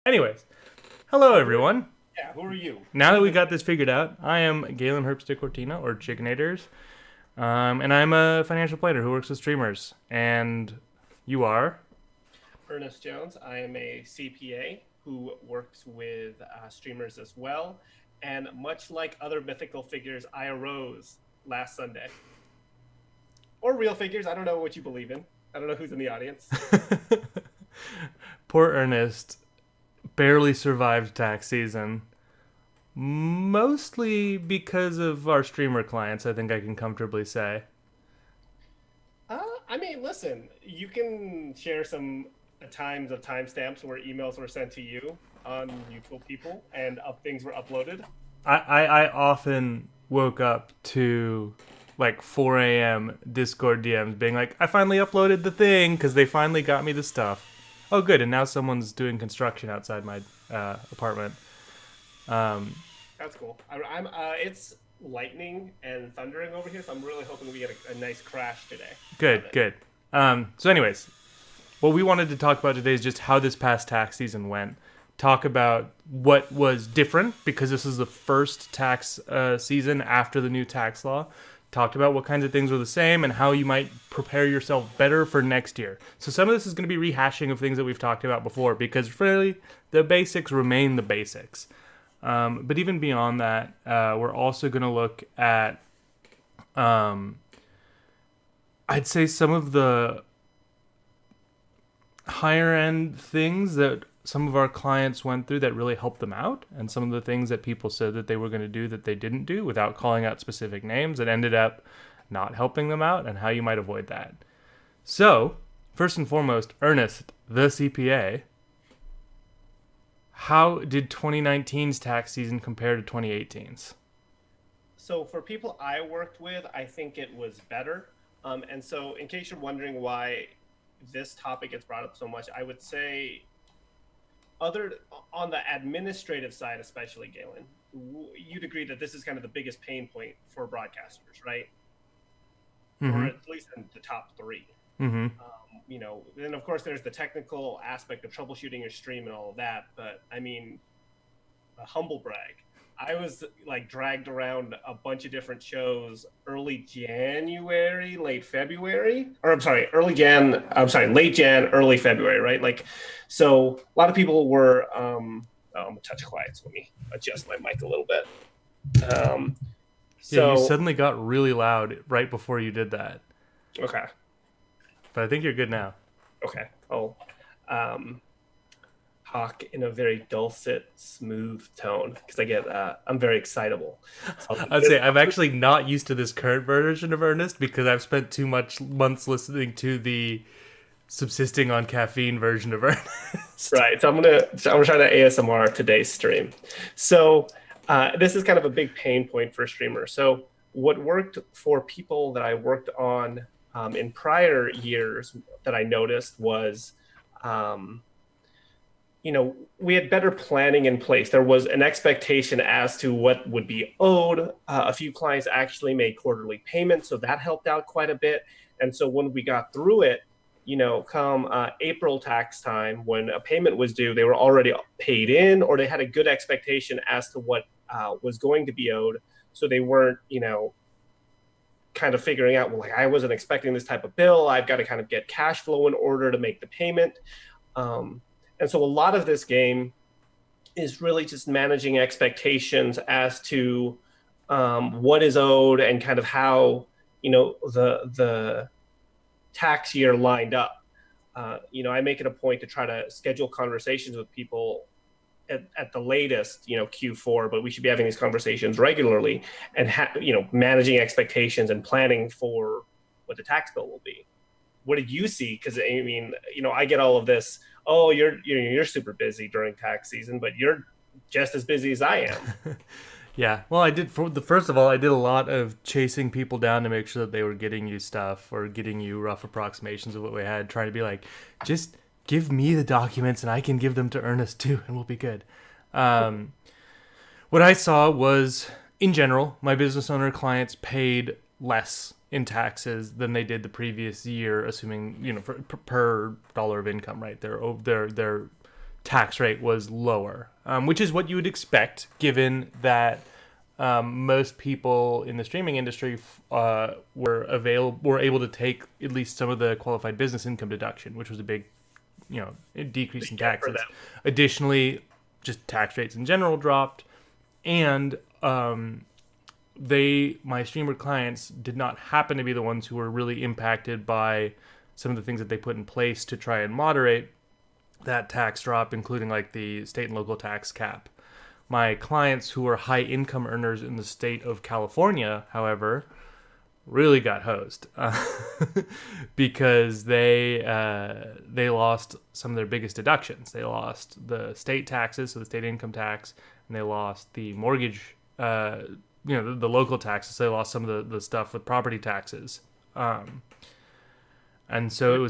Anyways, hello everyone. Yeah, who are you? Now that we got this figured out, I am Galen Herbstick Cortina, or Chigginators, and I'm a financial planner who works with streamers. And you are? Ernest Jones. I am a CPA who works with streamers as well. And much like other mythical figures, I arose last Sunday. Or real figures. I don't know what you believe in. I don't know who's in the audience. Poor Ernest barely survived tax season. Mostly because of our streamer clients, I think I can comfortably say. I mean, listen, you can share some times of timestamps where emails were sent to you on mutual people and things were uploaded. I often woke up to like 4 a.m. Discord DMs being like, I finally uploaded the thing because they finally got me the stuff. Oh, good. And now someone's doing construction outside my apartment. That's cool. It's lightning and thundering over here, so I'm really hoping we get a nice crash today. Good. So anyways, what we wanted to talk about today is just how this past tax season went. Talk about what was different, because this is the first tax season after the new tax law. Talked about what kinds of things were the same and how you might prepare yourself better for next year. So some of this is going to be rehashing of things that we've talked about before, because really the basics remain the basics. But even beyond that, we're also going to look at, I'd say, some of the higher end things that some of our clients went through that really helped them out, and some of the things that people said that they were going to do that they didn't do, without calling out specific names, that ended up not helping them out, and how you might avoid that. So, first and foremost, Ernest, the CPA, how did 2019's tax season compare to 2018's? So for people I worked with, I think it was better. And so in case you're wondering why this topic gets brought up so much, I would say on the administrative side, especially, Galen, you'd agree that this is kind of the biggest pain point for broadcasters, right? Mm-hmm. Or at least in the top three. Mm-hmm. Then of course there's the technical aspect of troubleshooting your stream and all of that. But I mean, a humble brag, I was like dragged around a bunch of different shows late Jan, early February, early February, right? Like, so a lot of people were, I'm a touch quiet, so let me adjust my mic a little bit. Yeah, you suddenly got really loud right before you did that. Okay. But I think you're good now. Okay. I'll talk in a very dulcet, smooth tone because I'm very excitable. So I'd say I'm actually not used to this current version of Ernest because I've spent too much months listening to the subsisting on caffeine version of Ernest. Right. So I'm gonna try to ASMR today's stream. So this is kind of a big pain point for streamers. So what worked for people that I worked on in prior years that I noticed was, we had better planning in place. There was an expectation as to what would be owed. A few clients actually made quarterly payments, so that helped out quite a bit. And so when we got through it, come April tax time, when a payment was due, they were already paid in, or they had a good expectation as to what was going to be owed. So they weren't, kind of figuring out, well, like, I wasn't expecting this type of bill. I've got to kind of get cash flow in order to make the payment. And so a lot of this game is really just managing expectations as to what is owed and kind of how, the tax year lined up. I make it a point to try to schedule conversations with people at the latest, Q4, but we should be having these conversations regularly and, managing expectations and planning for what the tax bill will be. What did you see? Because I mean, I get all of this. Oh, you're super busy during tax season, but you're just as busy as I am. Yeah. Well, I did. First of all, I did a lot of chasing people down to make sure that they were getting you stuff or getting you rough approximations of what we had, trying to be like, just give me the documents and I can give them to Ernest too, and we'll be good. What I saw was, in general, my business owner clients paid less in taxes than they did the previous year, assuming, per dollar of income, right? Their tax rate was lower, which is what you would expect given that most people in the streaming industry were able to take at least some of the qualified business income deduction, which was a big, decrease in taxes. Additionally, just tax rates in general dropped, and my streamer clients did not happen to be the ones who were really impacted by some of the things that they put in place to try and moderate that tax drop, including like the state and local tax cap. My clients who were high income earners in the state of California, however, really got hosed because they lost some of their biggest deductions. They lost the state taxes, so the state income tax, and they lost the mortgage, the local taxes. So they lost some of the stuff with property taxes, and so it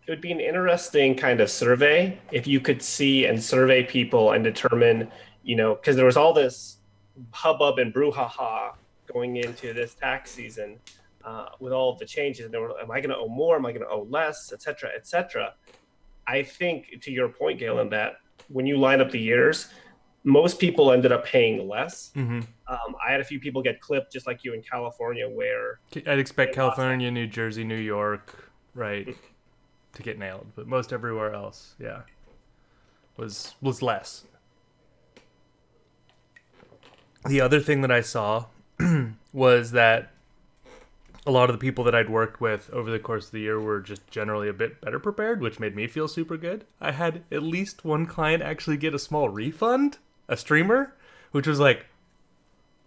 would be an interesting kind of survey if you could see and survey people and determine, because there was all this hubbub and brouhaha going into this tax season with all of the changes. And am I going to owe more? Am I going to owe less? Et cetera, et cetera. I think, to your point, Galen, that when you line up the years, most people ended up paying less. Mm-hmm. I had a few people get clipped, just like you in California, where I'd expect California, New Jersey, New York, right, to get nailed, but most everywhere else, yeah, was less. The other thing that I saw was that a lot of the people that I'd worked with over the course of the year were just generally a bit better prepared, which made me feel super good. I had at least one client actually get a small refund, a streamer, which was like,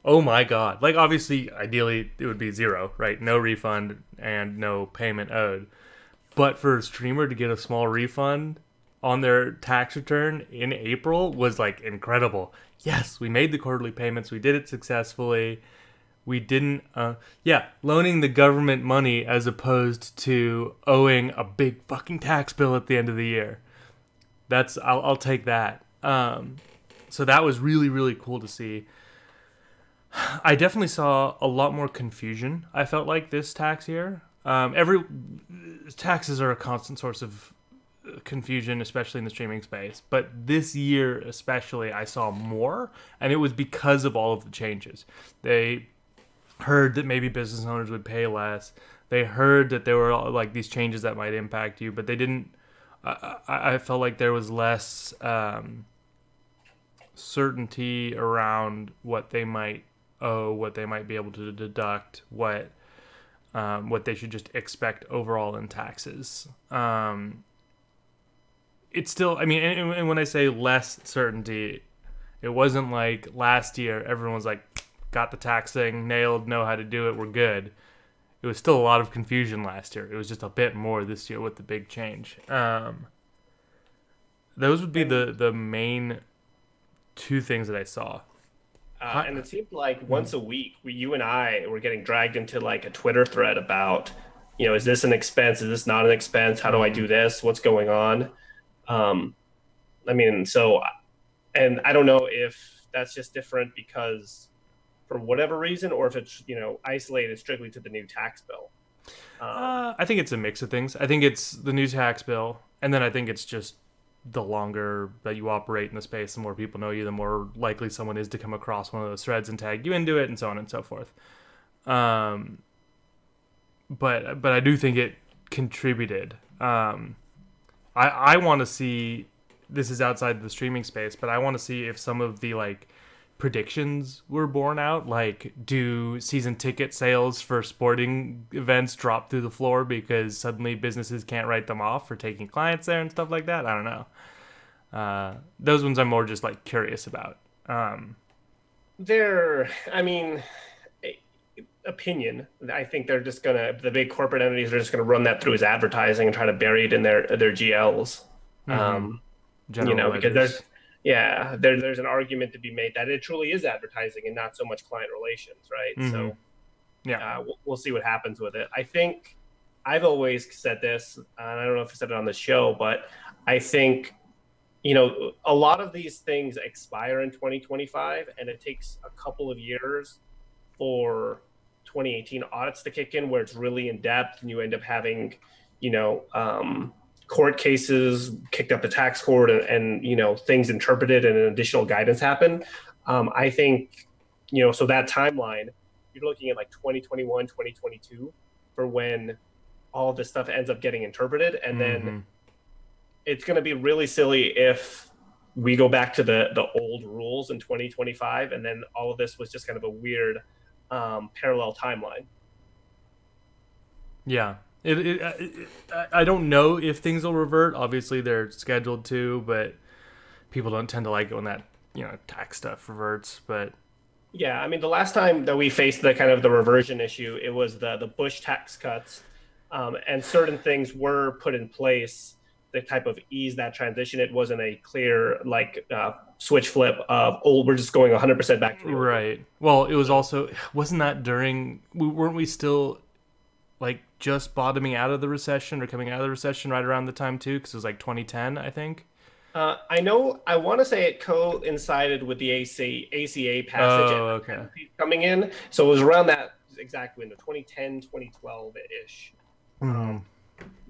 oh my God. Like, obviously, ideally, it would be zero, right? No refund and no payment owed. But for a streamer to get a small refund on their tax return in April was like incredible. Yes, we made the quarterly payments. We did it successfully. We didn't, loaning the government money as opposed to owing a big fucking tax bill at the end of the year. I'll take that. So that was really, really cool to see. I definitely saw a lot more confusion, I felt like, this tax year. Taxes are a constant source of confusion, especially in the streaming space. But this year especially, I saw more, and it was because of all of the changes. They heard that maybe business owners would pay less. They heard that there were like these changes that might impact you, but they didn't. I felt like there was less certainty around what they might owe, what they might be able to deduct, what they should just expect overall in taxes. It's still, I mean, and when I say less certainty, it wasn't like last year everyone was like, got the tax thing nailed, know how to do it, we're good. It was still a lot of confusion last year. It was just a bit more this year with the big change. Those would be the main two things that I saw. And it seemed like once a week, you and I were getting dragged into like a Twitter thread about, is this an expense? Is this not an expense? How do I do this? What's going on? And I don't know if that's just different because for whatever reason, or if it's, isolated strictly to the new tax bill. I think it's a mix of things. I think it's the new tax bill, and then I think it's just the longer that you operate in the space, the more people know you, the more likely someone is to come across one of those threads and tag you into it, and so on and so forth. But I do think it contributed. I want to see, this is outside the streaming space, but I want to see if some of the like predictions were borne out. Like, do season ticket sales for sporting events drop through the floor because suddenly businesses can't write them off for taking clients there and stuff like that? I don't know. Those ones I'm more just like curious about. Opinion. I think they're just the big corporate entities are just gonna run that through as advertising and try to bury it in their GLs. Because there's an argument to be made that it truly is advertising and not so much client relations, right? Mm-hmm. So we'll see what happens with it. I think I've always said this, and I don't know if I said it on the show, but I think a lot of these things expire in 2025, and it takes a couple of years for 2018 audits to kick in, where it's really in depth, and you end up having court cases kicked up the tax court and things interpreted and additional guidance happened. I think, so that timeline, you're looking at like 2021, 2022 for when all of this stuff ends up getting interpreted. And then it's going to be really silly if we go back to the old rules in 2025, and then all of this was just kind of a weird parallel timeline. Yeah. I don't know if things will revert. Obviously, they're scheduled to, but people don't tend to like it when that tax stuff reverts. But yeah, I mean, the last time that we faced the kind of the reversion issue, it was the Bush tax cuts, and certain things were put in place that type of ease that transition. It wasn't a clear switch flip of we're just going 100% back to right. Well, it was also wasn't that weren't we still just bottoming out of the recession or coming out of the recession right around the time too, because it was like 2010, I think. I want to say it coincided with the ACA passage coming in, so it was around that exact window, 2010, 2012-ish.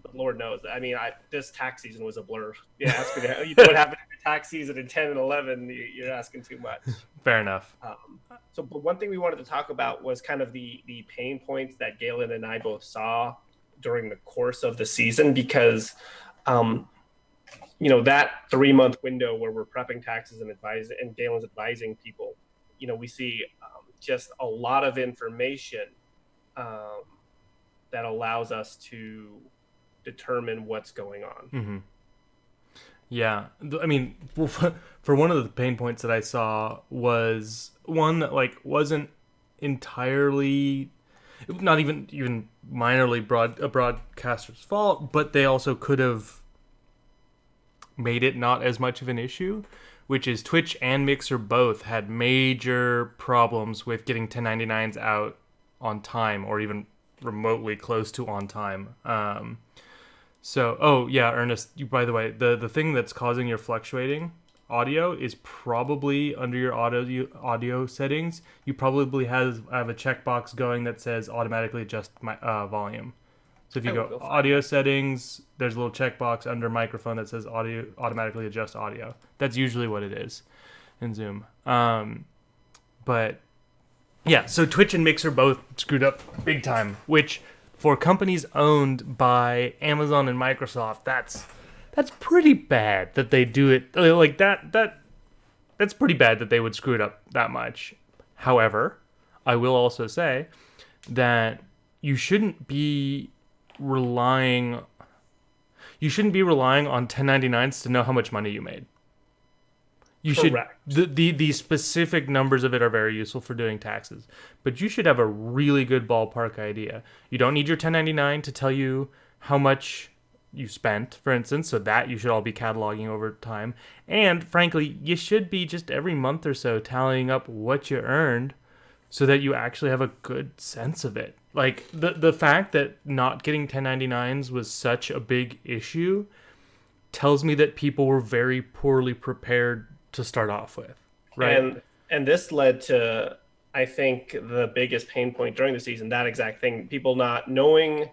But Lord knows, I mean, this tax season was a blur. Yeah, ask me what happened in the tax season in 10 and 11, you're asking too much. Fair enough. But one thing we wanted to talk about was kind of the pain points that Galen and I both saw during the course of the season, because that 3-month window where we're prepping taxes and Galen's advising people, we see just a lot of information that allows us to determine what's going on. Mm-hmm. Yeah, I mean, for one of the pain points that I saw was one that wasn't entirely, not even minorly a broadcaster's fault, but they also could have made it not as much of an issue, which is Twitch and Mixer both had major problems with getting 1099s out on time, or even remotely close to on time. Ernest, by the way, the thing that's causing your fluctuating audio is probably under your audio settings. You probably have a checkbox going that says automatically adjust my volume. So if you go audio settings, there's a little checkbox under microphone that says audio automatically adjust audio. That's usually what it is in Zoom. But yeah, so Twitch and Mixer both screwed up big time, which for companies owned by Amazon and Microsoft, that's pretty bad that they do it like that. That's pretty bad that they would screw it up that much. However, I will also say that you shouldn't be relying on 1099s to know how much money you made. Correct. The specific numbers of it are very useful for doing taxes, but you should have a really good ballpark idea. You don't need your 1099 to tell you how much you spent, for instance, so that you should all be cataloging over time. And frankly, you should be just every month or so tallying up what you earned so that you actually have a good sense of it. Like the fact that not getting 1099s was such a big issue tells me that people were very poorly prepared to start off with, right? And this led to, I think, the biggest pain point during the season, that exact thing, people not knowing a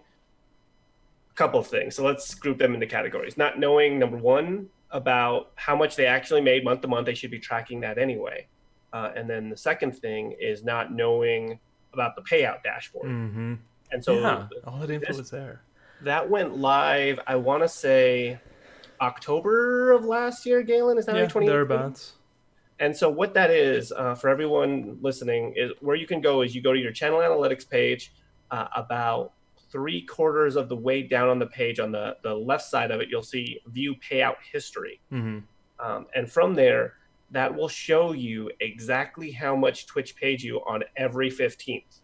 couple of things. So let's group them into categories. Not knowing, number one, about how much they actually made month to month. They should be tracking that anyway. And then the second thing is not knowing about the payout dashboard. Mm-hmm. And so all that info is there. That went live, I want to say, October of last year, Galen, is that right? 2018? Thereabouts. And so what that is, for everyone listening, is where you can go is you go to your channel analytics page, about 3/4 of the way down on the page on the left side of it, you'll see view payout history. Mm-hmm. And from there, that will show you exactly how much Twitch paid you on every 15th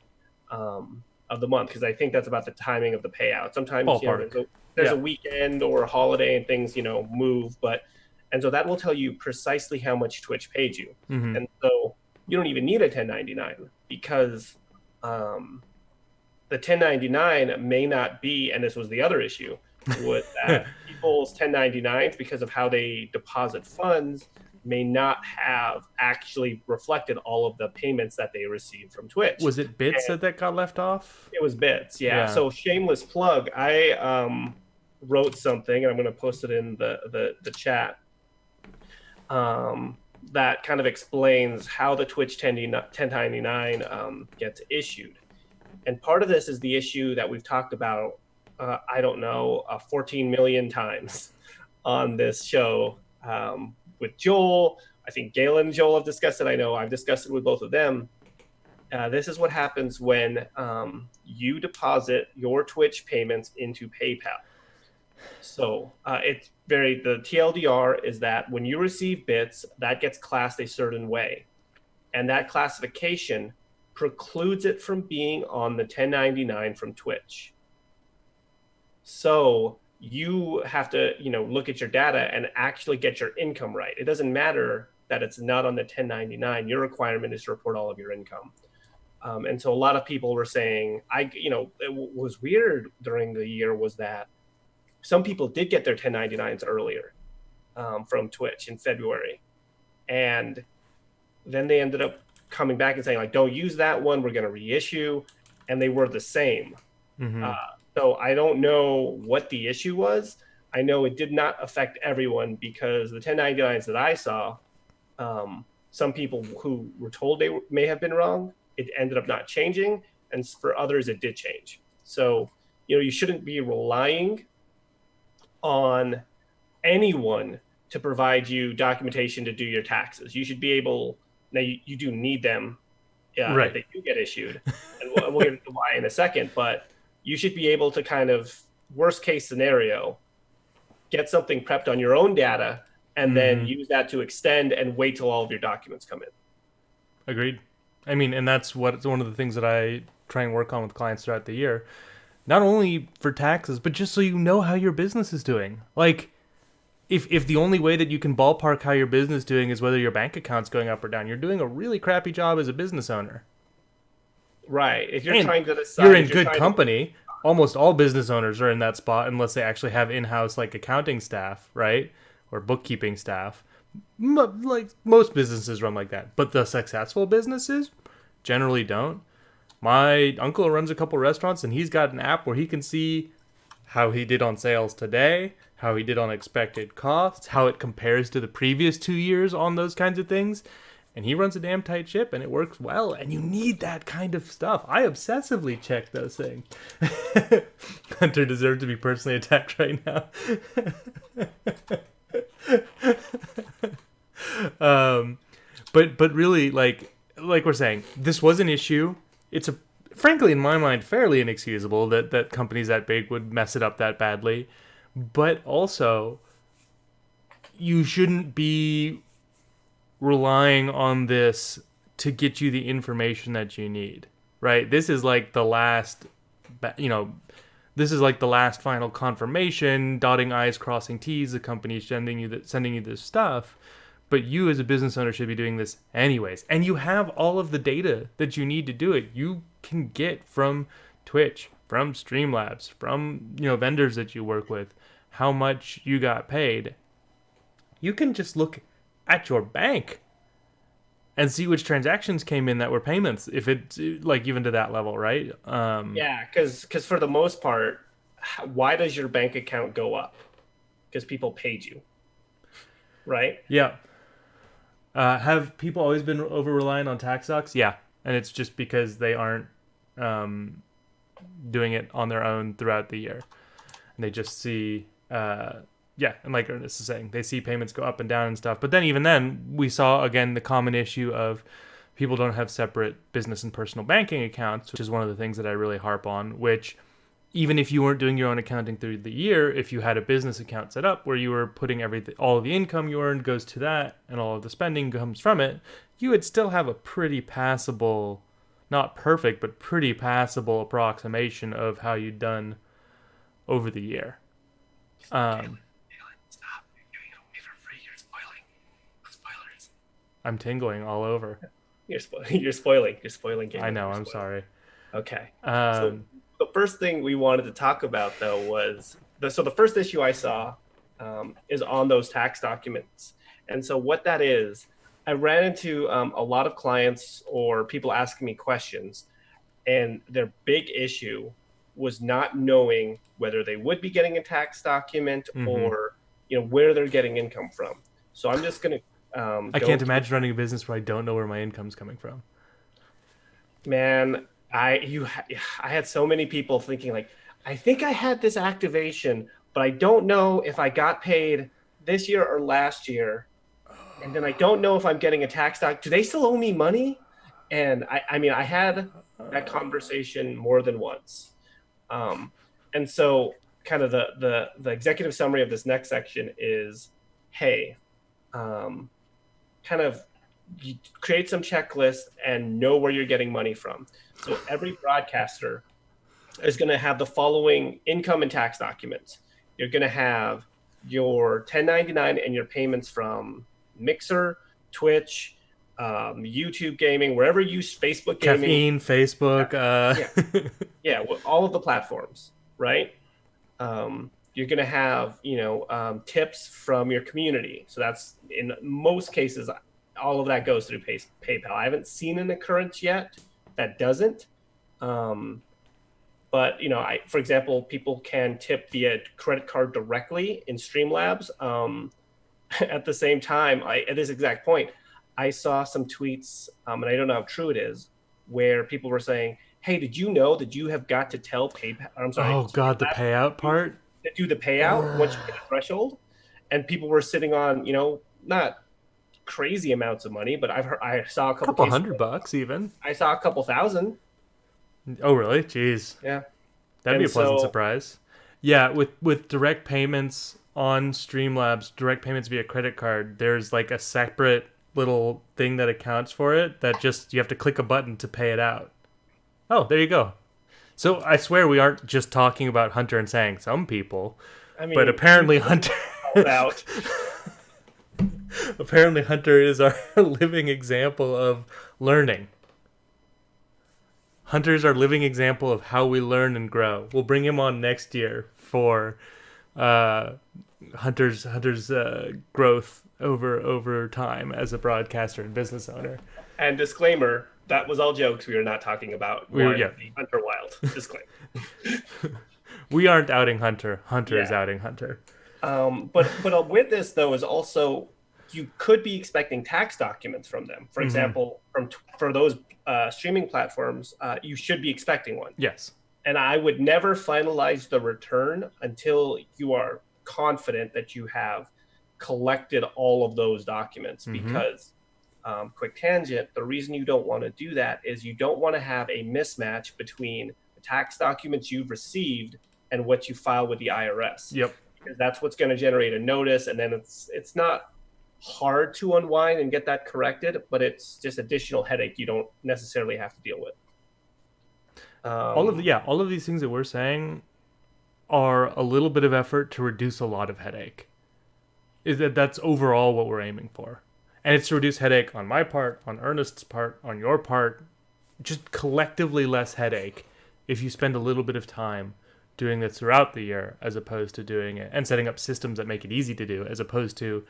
of the month, because I think that's about the timing of the payout. Sometimes there's a weekend or a holiday and things move, and so that will tell you precisely how much Twitch paid you. Mm-hmm. And so you don't even need a 1099, because the 1099 may not be, and this was the other issue, was that people's 1099s, because of how they deposit funds, may not have actually reflected all of the payments that they received from Twitch. Was it bits that got left off? It was bits, yeah. So shameless plug, I wrote something, and I'm going to post it in the chat, that kind of explains how the Twitch 1099 gets issued. And part of this is the issue that we've talked about, I don't know, 14 million times on this show, with Joel. I think Galen and Joel have discussed it. I know I've discussed it with both of them. This is what happens when you deposit your Twitch payments into PayPal. So the TLDR is that when you receive bits, that gets classed a certain way. And that classification precludes it from being on the 1099 from Twitch. So you have to, look at your data and actually get your income right. It doesn't matter that it's not on the 1099. Your requirement is to report all of your income. And so a lot of people were saying, it was weird during the year was that some people did get their 1099s earlier from Twitch in February. And then they ended up coming back and saying, like, don't use that one, we're going to reissue. And they were the same. Mm-hmm. So I don't know what the issue was. I know it did not affect everyone because the 1099s that I saw, some people who were told they may have been wrong, it ended up not changing. And for others, it did change. So, you shouldn't be relying on anyone to provide you documentation to do your taxes. You should be able, now you do need them, right, if they do get issued. And we'll get into why in a second, but you should be able to kind of, worst case scenario, get something prepped on your own data and then use that to extend and wait till all of your documents come in. Agreed. I mean, and that's one of the things that I try and work on with clients throughout the year. Not only for taxes, but just so you know how your business is doing. Like, if the only way that you can ballpark how your business is doing is whether your bank account's going up or down, you're doing a really crappy job as a business owner. Right. If you're trying to decide, you're in good company. Almost all business owners are in that spot unless they actually have in-house like accounting staff, right? Or bookkeeping staff. Like most businesses run like that. But the successful businesses generally don't. My uncle runs a couple restaurants and he's got an app where he can see how he did on sales today, how he did on expected costs, how it compares to the previous 2 years on those kinds of things. And he runs a damn tight ship and it works well. And you need that kind of stuff. I obsessively check those things. Hunter deserves to be personally attacked right now. But really, like we're saying, this was an issue. It's frankly, in my mind, fairly inexcusable that companies that big would mess it up that badly. But also, you shouldn't be relying on this to get you the information that you need, right? This is like the last, this is like the last final confirmation, dotting I's, crossing T's, the company sending you this stuff. But you as a business owner should be doing this anyways. And you have all of the data that you need to do it. You can get from Twitch, from Streamlabs, from vendors that you work with, how much you got paid. You can just look at your bank and see which transactions came in that were payments, if it's like even to that level, right? Yeah, because for the most part, why does your bank account go up? Because people paid you, right? Yeah. Have people always been over reliant on tax docs? Yeah, and it's just because they aren't doing it on their own throughout the year, and they just see. And like Ernest is saying, they see payments go up and down and stuff. But then even then, we saw, again, the common issue of people don't have separate business and personal banking accounts, which is one of the things that I really harp on, which even if you weren't doing your own accounting through the year, if you had a business account set up where you were putting all of the income you earned goes to that and all of the spending comes from it, you would still have a pretty passable, not perfect, but pretty passable approximation of how you'd done over the year. Stop. You're giving it away for free. You're spoiling. Spoilers. I'm tingling all over. You're spoiling. You're spoiling games. I know. I'm sorry. Okay. So the first thing we wanted to talk about, though, was the first issue I saw is on those tax documents. And so what that is, I ran into a lot of clients or people asking me questions, and their big issue was not knowing whether they would be getting a tax document Mm-hmm. or where they're getting income from. So I'm just going to I can't imagine running a business where I don't know where my income's coming from. Man, I had so many people thinking like, I think I had this activation, but I don't know if I got paid this year or last year. And then I don't know if I'm getting a tax doc. Do they still owe me money? And I mean, I had that conversation more than once. And so kind of the executive summary of this next section is, hey, kind of you create some checklists and know where you're getting money from. So every broadcaster is going to have the following income and tax documents. You're going to have your 1099 and your payments from Mixer, Twitch, YouTube gaming, wherever you use Facebook gaming. Caffeine, Facebook. Yeah, all of the platforms, right? You're going to have, tips from your community. So that's, in most cases, all of that goes through PayPal. I haven't seen an occurrence yet that doesn't. But, for example, people can tip via credit card directly in Streamlabs. At the same time, at this exact point, I saw some tweets, and I don't know how true it is, where people were saying, hey, did you know that you have got to tell PayPal? I'm sorry. Oh, God, the payout part? Do the payout once you hit a threshold. And people were sitting on, not crazy amounts of money, but I saw a couple $100 even. I saw a couple thousand. Oh, really? Jeez. Yeah. That'd be a pleasant surprise. Yeah, with direct payments on Streamlabs, direct payments via credit card, there's like a separate little thing that accounts for it that just you have to click a button to pay it out. Oh, there you go. So I swear we aren't just talking about Hunter and saying some people, but apparently Hunter out. Apparently Hunter is our living example of learning. Hunter's our living example of how we learn and grow. We'll bring him on next year for Hunter's growth over time as a broadcaster and business owner. And disclaimer, that was all jokes. We are not talking about Hunter Wild. Disclaimer. We aren't outing Hunter. Hunter is outing Hunter. But with this though is also you could be expecting tax documents from them. For example, for those streaming platforms, you should be expecting one. Yes. And I would never finalize the return until you are confident that you have collected all of those documents. Because, quick tangent, the reason you don't want to do that is you don't want to have a mismatch between the tax documents you've received and what you file with the IRS. Yep. Because that's what's going to generate a notice, and then it's not hard to unwind and get that corrected, but it's just additional headache you don't necessarily have to deal with. All of these things that we're saying are a little bit of effort to reduce a lot of headache. That's overall what we're aiming for. And it's to reduce headache on my part, on Ernest's part, on your part, just collectively less headache if you spend a little bit of time doing this throughout the year as opposed to doing it and setting up systems that make it easy to do as opposed to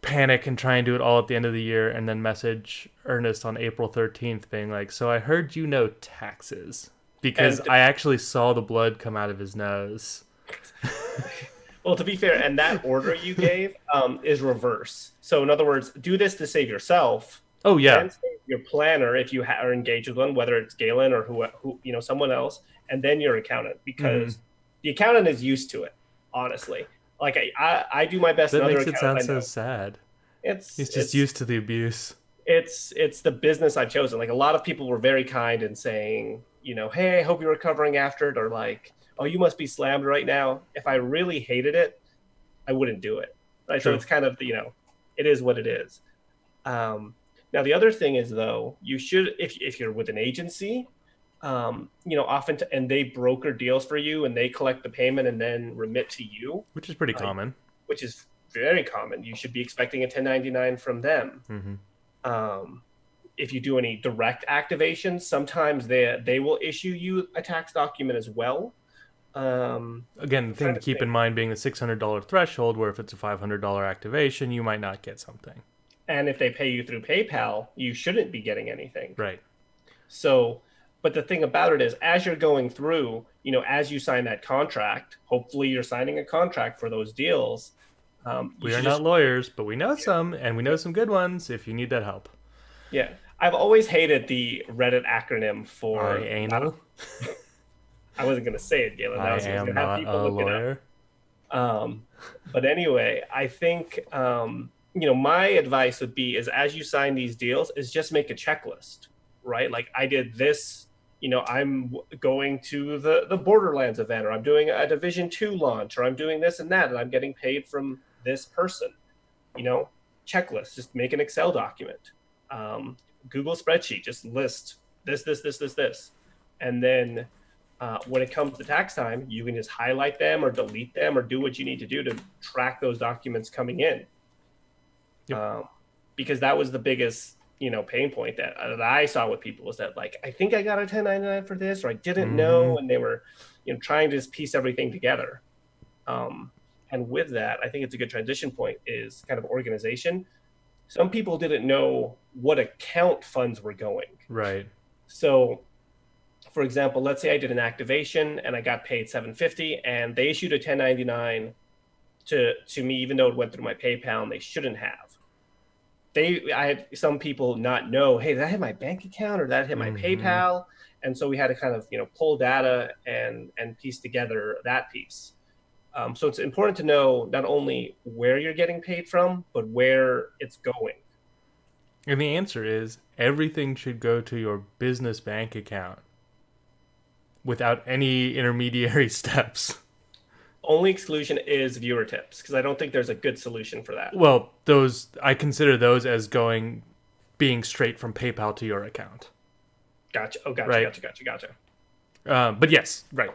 panic and try and do it all at the end of the year and then message Ernest on April 13th being like, so I heard you know taxes because I actually saw the blood come out of his nose. Well, to be fair, and that order you gave is reverse. So in other words, do this to save yourself. Oh, yeah. And save your planner if you are engaged with one, whether it's Galen or who someone else, and then your accountant, because the accountant is used to it, honestly. Like I do my best. That makes it sound so sad. He's just used to the abuse. It's the business I've chosen. Like a lot of people were very kind in saying, hey, I hope you're recovering after it, or like, oh, you must be slammed right now. If I really hated it, I wouldn't do it. Right? So it's kind of it is what it is. Now the other thing is though, you should if you're with an agency. Often and they broker deals for you and they collect the payment and then remit to you, which is pretty common. Which is very common. You should be expecting a 1099 from them. If you do any direct activations, sometimes they will issue you a tax document as well. Again, the thing to keep in mind being the $600 threshold, where if it's a $500 activation, you might not get something. And if they pay you through PayPal, you shouldn't be getting anything. Right. So But the thing about it is, as you're going through, as you sign that contract, hopefully you're signing a contract for those deals. You We are should not just, lawyers, but we know some, and we know some good ones if you need that help. yeah. I've always hated the Reddit acronym I for not. anal. I wasn't going to say it, Galen. I I was going am to have not people a look it up. lawyer. But anyway, I think my advice would be is as you sign these deals, is just make a checklist, right? Like I did this. I'm going to the Borderlands event, or I'm doing a Division 2 launch, or I'm doing this and that, and I'm getting paid from this person. Checklist. Just make an Excel document, Google spreadsheet. Just list this, and then when it comes to tax time, you can just highlight them or delete them or do what you need to do to track those documents coming in. Yep. Because that was the biggest, pain point that I saw with people was that, like, I think I got a 1099 for this, or I didn't know, and they were, trying to just piece everything together. And with that, I think it's a good transition point is kind of organization. Some people didn't know what account funds were going. Right. So, for example, let's say I did an activation and I got paid $750, and they issued a 1099 to me, even though it went through my PayPal, and they shouldn't have. I had some people not know, hey, did I hit my bank account or did that hit my PayPal? And so we had to kind of, pull data and piece together that piece. So it's important to know not only where you're getting paid from, but where it's going. And the answer is everything should go to your business bank account without any intermediary steps. Only exclusion is viewer tips, because I don't think there's a good solution for that. Well, I consider those as being straight from PayPal to your account. Gotcha. Oh, gotcha, right? Gotcha. But yes, right.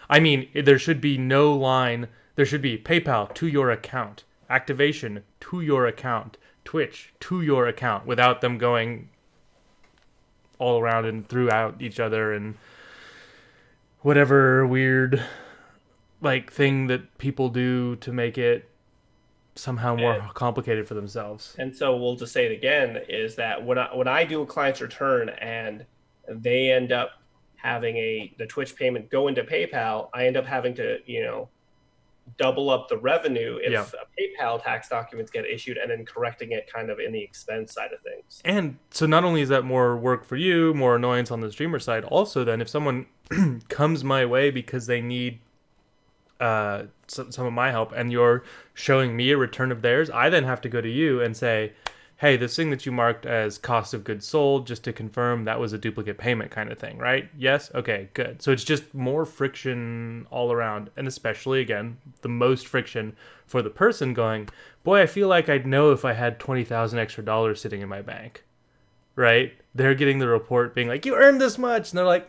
I mean, there should be no line. There should be PayPal to your account, activation to your account, Twitch to your account, without them going all around and throughout each other and whatever weird thing that people do to make it somehow more complicated for themselves. And so we'll just say it again, is that when I do a client's return and they end up having the Twitch payment go into PayPal, I end up having to, double up the revenue if PayPal tax documents get issued, and then correcting it kind of in the expense side of things. And so not only is that more work for you, more annoyance on the streamer side, also then if someone comes my way because they need some of my help and you're showing me a return of theirs, I then have to go to you and say, hey, this thing that you marked as cost of goods sold, just to confirm that was a duplicate payment kind of thing, right? Yes? Okay, good. So it's just more friction all around, and especially, again, the most friction for the person going, boy, I feel like I'd know if I had $20,000 extra dollars sitting in my bank, right? They're getting the report being like, you earned this much, and they're like,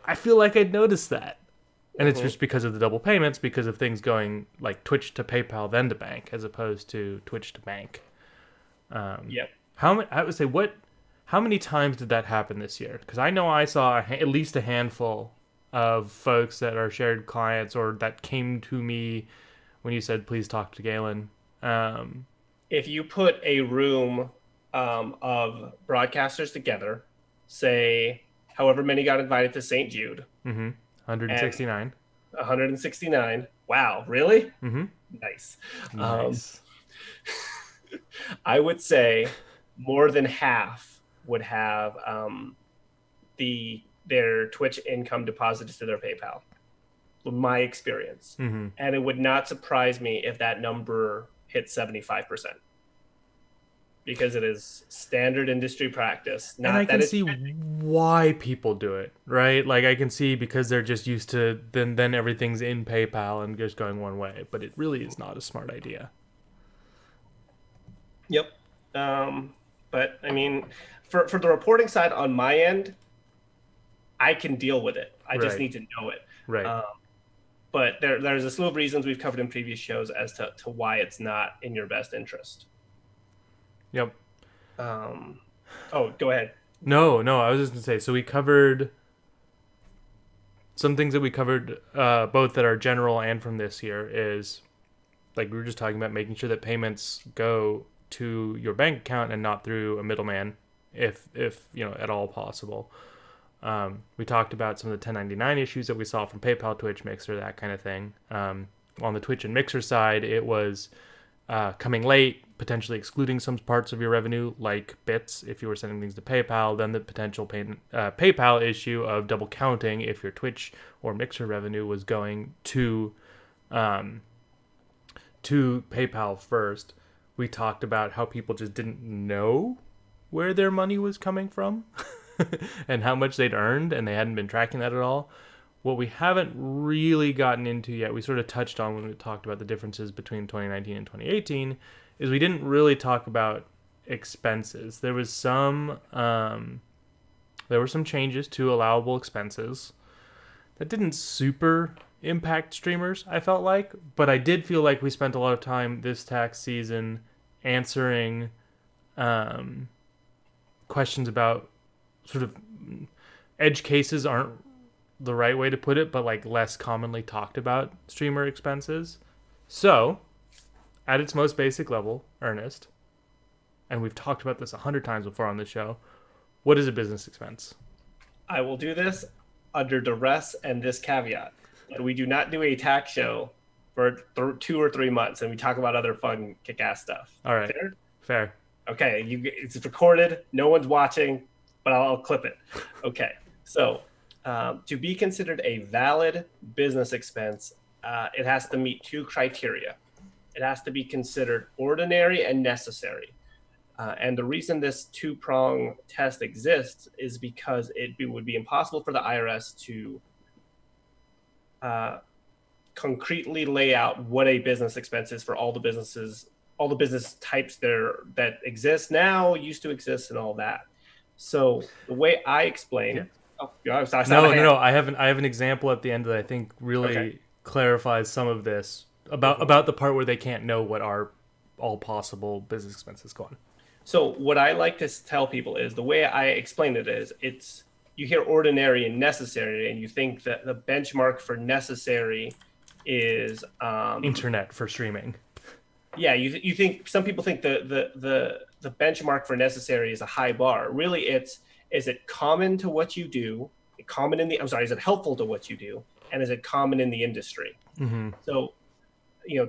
I feel like I'd notice that. And it's just because of the double payments, because of things going like Twitch to PayPal, then to bank, as opposed to Twitch to bank. Yep. How many times did that happen this year? Because I know I saw at least a handful of folks that are shared clients or that came to me when you said, please talk to Galen. If you put a room of broadcasters together, say however many got invited to St. Jude. 169. 169. Wow, really? Nice. I would say more than half would have their Twitch income deposited to their PayPal, from my experience. And it would not surprise me if that number hit 75%. Because it is standard industry practice. And I can see why people do it, right? Like I can see because they're just used to then everything's in PayPal and just going one way. But it really is not a smart idea. Yep. But I mean, for the reporting side on my end, I can deal with it. I just need to know it. Right. But there's a slew of reasons we've covered in previous shows as to why it's not in your best interest. Yep. Go ahead. No, I was just going to say, so we covered some things that we covered, both that are general and from this year, is like we were just talking about making sure that payments go to your bank account and not through a middleman if at all possible. We talked about some of the 1099 issues that we saw from PayPal, Twitch, Mixer, that kind of thing. On the Twitch and Mixer side, it was coming late, potentially excluding some parts of your revenue, like bits if you were sending things to PayPal. Then the potential PayPal issue of double counting if your Twitch or Mixer revenue was going to PayPal first. We talked about how people just didn't know where their money was coming from and how much they'd earned, and they hadn't been tracking that at all. What we haven't really gotten into yet, we sort of touched on when we talked about the differences between 2019 and 2018, is we didn't really talk about expenses. There were some changes to allowable expenses that didn't super impact streamers, I felt like, but I did feel like we spent a lot of time this tax season answering questions about sort of edge cases aren't the right way to put it, but like less commonly talked about streamer expenses. So, at its most basic level, Ernest, and we've talked about this 100 times before on the show, what is a business expense? I will do this under duress and this caveat. We do not do a tax show for 2 or 3 months, and we talk about other fun kick-ass stuff. All right. Fair. Okay, it's recorded. No one's watching, but I'll clip it. Okay, so to be considered a valid business expense, it has to meet 2 criteria. It has to be considered ordinary and necessary. And the reason this 2-prong test exists is because it would be impossible for the IRS to concretely lay out what a business expense is for all the business types that exist now, used to exist, and all that. So the way I explain, No. I have an example at the end that I think really clarifies some of this about the part where they can't know what are all possible business expenses go on. So what I like to tell people is the way I explain it is you hear ordinary and necessary, and you think that the benchmark for necessary is internet for streaming. Yeah, you think some people think the benchmark for necessary is a high bar. Really, is it common to what you do? Is it helpful to what you do? And is it common in the industry? Mm-hmm. So,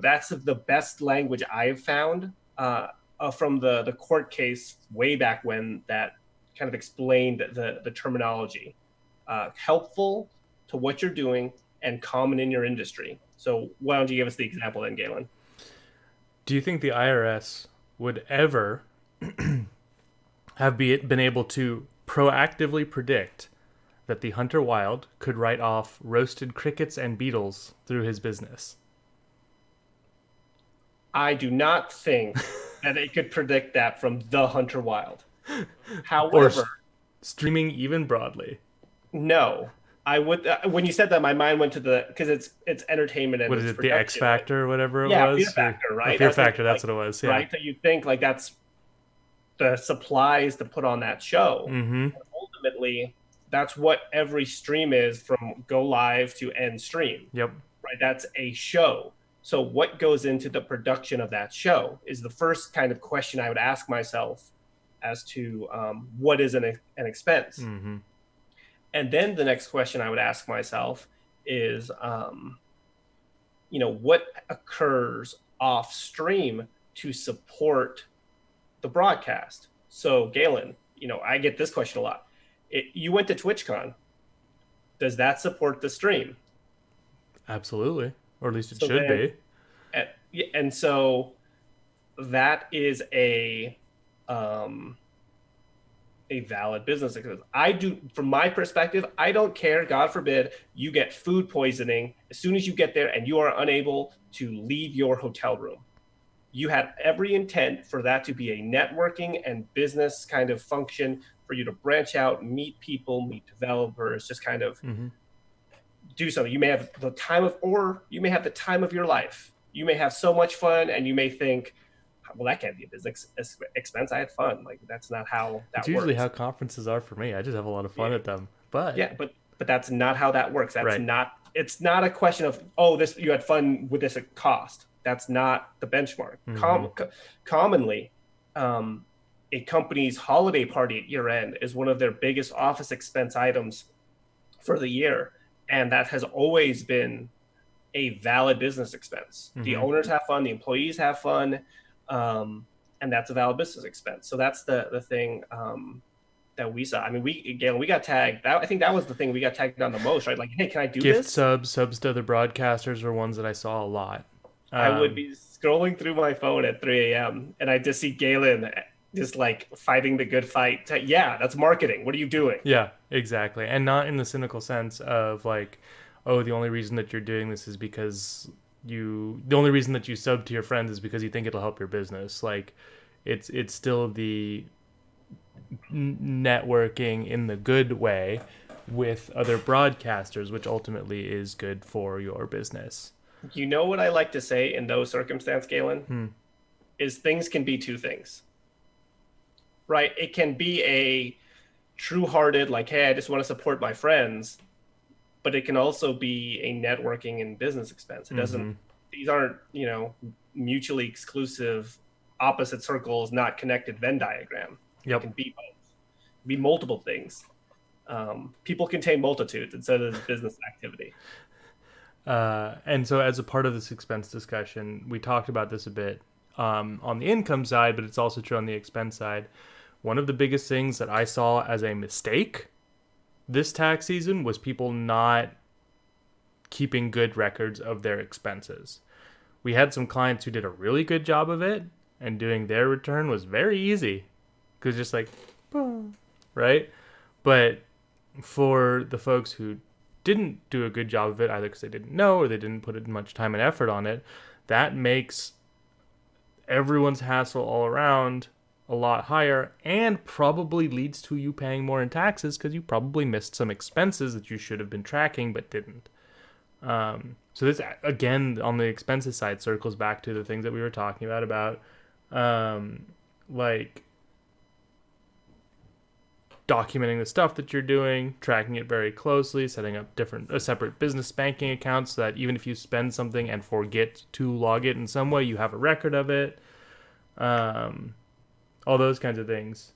that's the best language I've found from the court case way back when that kind of explained the terminology. Helpful to what you're doing and common in your industry. So why don't you give us the example then, Galen? Do you think the IRS would ever have been able to proactively predict that the Hunter Wild could write off roasted crickets and beetles through his business? I do not think that it could predict that from the Hunter Wild. However, or streaming even broadly. No. I would when you said that, my mind went to because it's entertainment and what is it, the X Factor or whatever it was? Fear Factor, right? Fear Factor, that's what it was. Yeah. Right, so you think like that's the supplies to put on that show. Mm-hmm. Ultimately, that's what every stream is from go live to end stream. Yep. Right, that's a show. So what goes into the production of that show is the first kind of question I would ask myself as to what is an expense. Mm-hmm. And then the next question I would ask myself is, what occurs off stream to support the broadcast? So Galen, I get this question a lot. You went to TwitchCon. Does that support the stream? Absolutely. Or at least it should be. And so that is a valid business expense. From my perspective, I don't care. God forbid you get food poisoning as soon as you get there and you are unable to leave your hotel room. You had every intent for that to be a networking and business kind of function for you to branch out, meet people, meet developers, just kind of do something. You may have the time of your life. You may have so much fun and you may think, well, that can't be a business expense. I had fun. Like, that's not how that works. It's usually how conferences are for me. I just have a lot of fun at them. But that's not how that works. That's right. It's not a question of, you had fun with this at cost. That's not the benchmark. Mm-hmm. Commonly, a company's holiday party at year end is one of their biggest office expense items for the year. And that has always been a valid business expense. The owners have fun, the employees have fun, and that's a valid business expense. So that's the thing that we saw. I mean, we got tagged. I think that was the thing we got tagged on the most, right? Like, hey, can I do Gift this? subs to other broadcasters were ones that I saw a lot. I would be scrolling through my phone at 3 a.m. and I just see Galen just like fighting the good fight. Yeah, that's marketing. What are you doing? Yeah, exactly. And not in the cynical sense of like, oh, the only reason that you're doing this is because the only reason that you sub to your friends is because you think it'll help your business. Like, it's still the networking in the good way with other broadcasters, which ultimately is good for your business. You know what I like to say in those circumstances, Galen? Is things can be two things, right? It can be a true-hearted, like, hey, I just want to support my friends, but it can also be a networking and business expense. It doesn't, these aren't, mutually exclusive, opposite circles, not connected Venn diagram. Yep. It can be both. It can be multiple things. People contain multitudes instead of business activity. And so as a part of this expense discussion, we talked about this a bit on the income side, but it's also true on the expense side. One of the biggest things that I saw as a mistake this tax season was people not keeping good records of their expenses. We had some clients who did a really good job of it, and doing their return was very easy because just like, right? But for the folks who didn't do a good job of it, either because they didn't know or they didn't put much time and effort on it, that makes everyone's hassle all around a lot higher and probably leads to you paying more in taxes because you probably missed some expenses that you should have been tracking but didn't. So this, again, on the expenses side, circles back to the things that we were talking about like documenting the stuff that you're doing, tracking it very closely, setting up separate business banking accounts so that even if you spend something and forget to log it in some way, you have a record of it. All those kinds of things.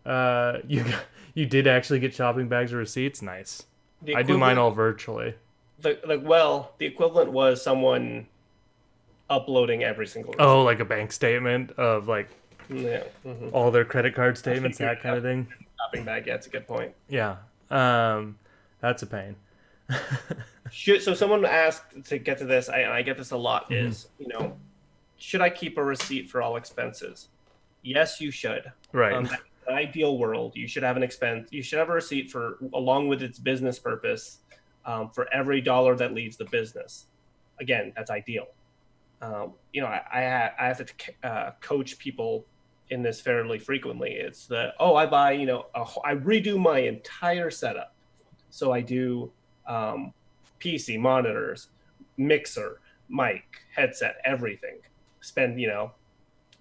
You did actually get shopping bags or receipts? Nice. I do mine all virtually. The equivalent was someone uploading every single receipt. Oh, like a bank statement of like all their credit card statements, that kind of thing. Shopping bag, yeah, that's a good point. Yeah. That's a pain. So someone asked to get to this, I get this a lot, is, should I keep a receipt for all expenses? Yes, you should. Right. In the ideal world, you should have you should have a receipt for, along with its business purpose, for every dollar that leaves the business. Again, that's ideal. I have to coach people in this fairly frequently. It's I buy, I redo my entire setup. So I do PC, monitors, mixer, mic, headset, everything. Spend, $3,000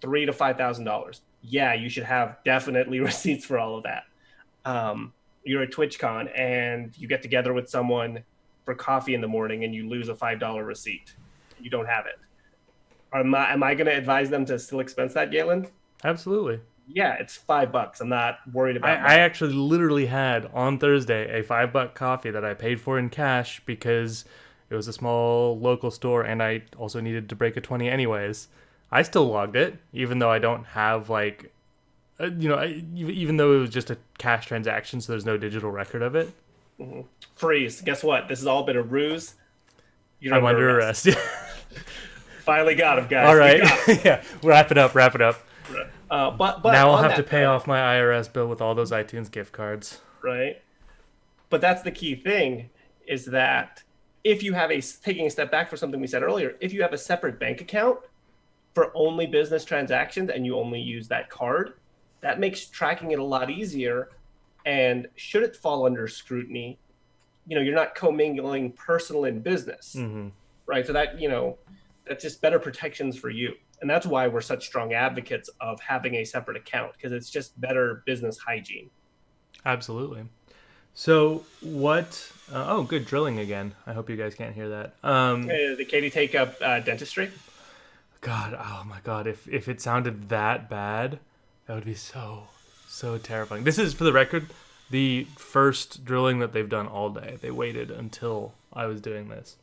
to $5,000. Yeah, you should have definitely receipts for all of that. You're at TwitchCon and you get together with someone for coffee in the morning and you lose a $5 receipt. You don't have it. Am I going to advise them to still expense that, Galen? Absolutely. Yeah, it's $5. I'm not worried about I actually literally had on Thursday a $5 coffee that I paid for in cash because it was a small local store and I also needed to break a 20 anyways. I still logged it, even though I don't have even though it was just a cash transaction, so there's no digital record of it. Mm-hmm. Freeze. Guess what? This has all been a ruse. I'm under arrest. Finally got him, guys. All right. Yeah. Wrap it up. But now I'll have to pay off my IRS bill with all those iTunes gift cards. Right. But that's the key thing, is that if you have taking a step back for something we said earlier, if you have a separate bank account for only business transactions and you only use that card, that makes tracking it a lot easier. And should it fall under scrutiny, you're not commingling personal and business, right? So that, that's just better protections for you. And that's why we're such strong advocates of having a separate account, because it's just better business hygiene. Absolutely. So what, good drilling again. I hope you guys can't hear that. Did Katie take up dentistry? God, oh my God. If it sounded that bad, that would be so terrifying. This is, for the record, the first drilling that they've done all day. They waited until I was doing this.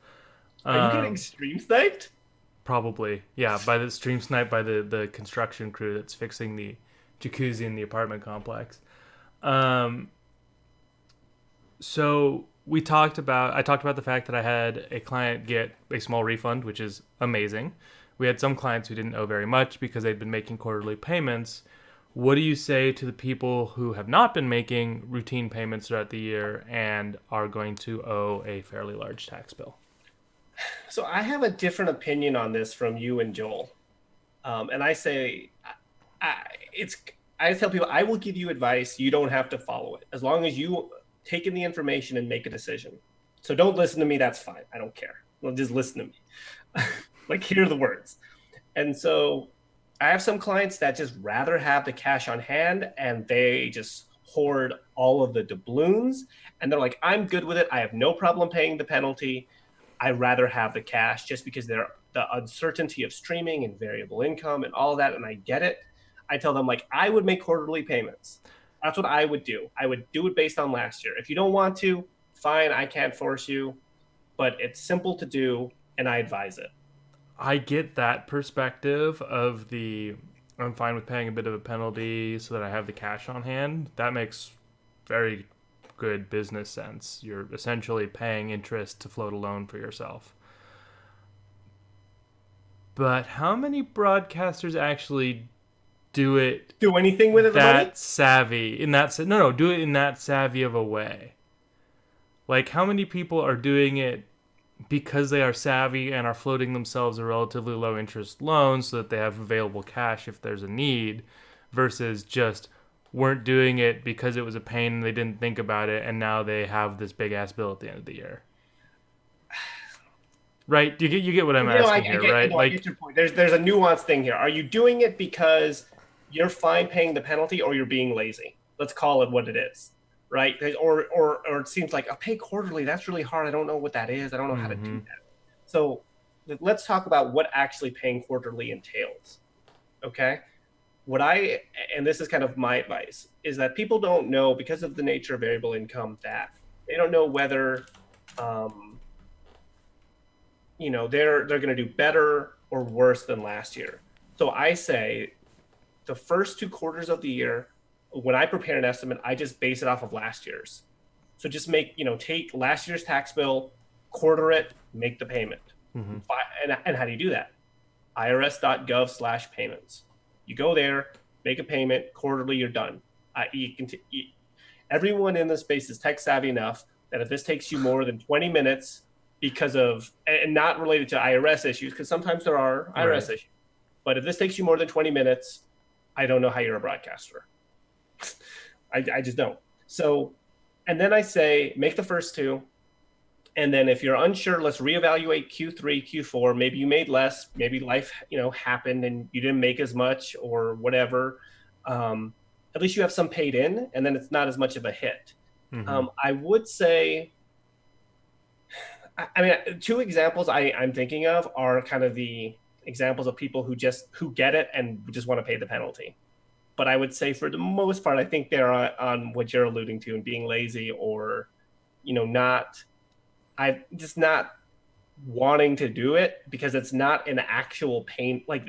Are you getting stream sniped? Probably, yeah, by the stream snipe by the construction crew that's fixing the jacuzzi in the apartment complex. So I talked about the fact that I had a client get a small refund, which is amazing. We had some clients who didn't owe very much because they'd been making quarterly payments. What do you say to the people who have not been making routine payments throughout the year and are going to owe a fairly large tax bill? So I have a different opinion on this from you and Joel. And I say, I tell people, I will give you advice. You don't have to follow it as long as you take in the information and make a decision. So don't listen to me. That's fine. I don't care. Well, just listen to me. Like, hear the words. And so I have some clients that just rather have the cash on hand and they just hoard all of the doubloons. And they're like, I'm good with it. I have no problem paying the penalty. I'd rather have the cash just because the uncertainty of streaming and variable income and all that. And I get it. I tell them, like, I would make quarterly payments. That's what I would do. I would do it based on last year. If you don't want to, fine, I can't force you, but it's simple to do and I advise it. I get that perspective of I'm fine with paying a bit of a penalty so that I have the cash on hand. That makes very good business sense. You're essentially paying interest to float a loan for yourself. But how many broadcasters actually do anything with it? That savvy in that do it in that savvy of a way? Like, how many people are doing it because they are savvy and are floating themselves a relatively low interest loan so that they have available cash if there's a need, versus just weren't doing it because it was a pain and they didn't think about it and now they have this big ass bill at the end of the year? Right? You get what I'm asking here, right? No, I get your point. There's a nuanced thing here. Are you doing it because you're fine paying the penalty or you're being lazy? Let's call it what it is, right? Or it seems like, I'll pay quarterly. That's really hard. I don't know what that is. I don't know how to do that. So let's talk about what actually paying quarterly entails, okay? And this is kind of my advice, is that people don't know, because of the nature of variable income, that they don't know whether they're going to do better or worse than last year. So I say the first 2 quarters of the year, when I prepare an estimate, I just base it off of last year's. So just take last year's tax bill, quarter it, make the payment. Mm-hmm. And how do you do that? irs.gov/payments. You go there, make a payment, quarterly, you're done. Everyone in this space is tech savvy enough that if this takes you more than 20 minutes because of, and not related to IRS issues, because sometimes there are IRS issues, but if this takes you more than 20 minutes, I don't know how you're a broadcaster. I just don't. So, and then I say, make the first 2. And then if you're unsure, let's reevaluate Q3, Q4. Maybe you made less, maybe life, happened and you didn't make as much or whatever. At least you have some paid in, and then it's not as much of a hit. Mm-hmm. I would say, 2 examples I'm thinking of are kind of the examples of people who get it and just want to pay the penalty. But I would say for the most part, I think they're on what you're alluding to and being lazy or, not wanting to do it because it's not an actual pain. Like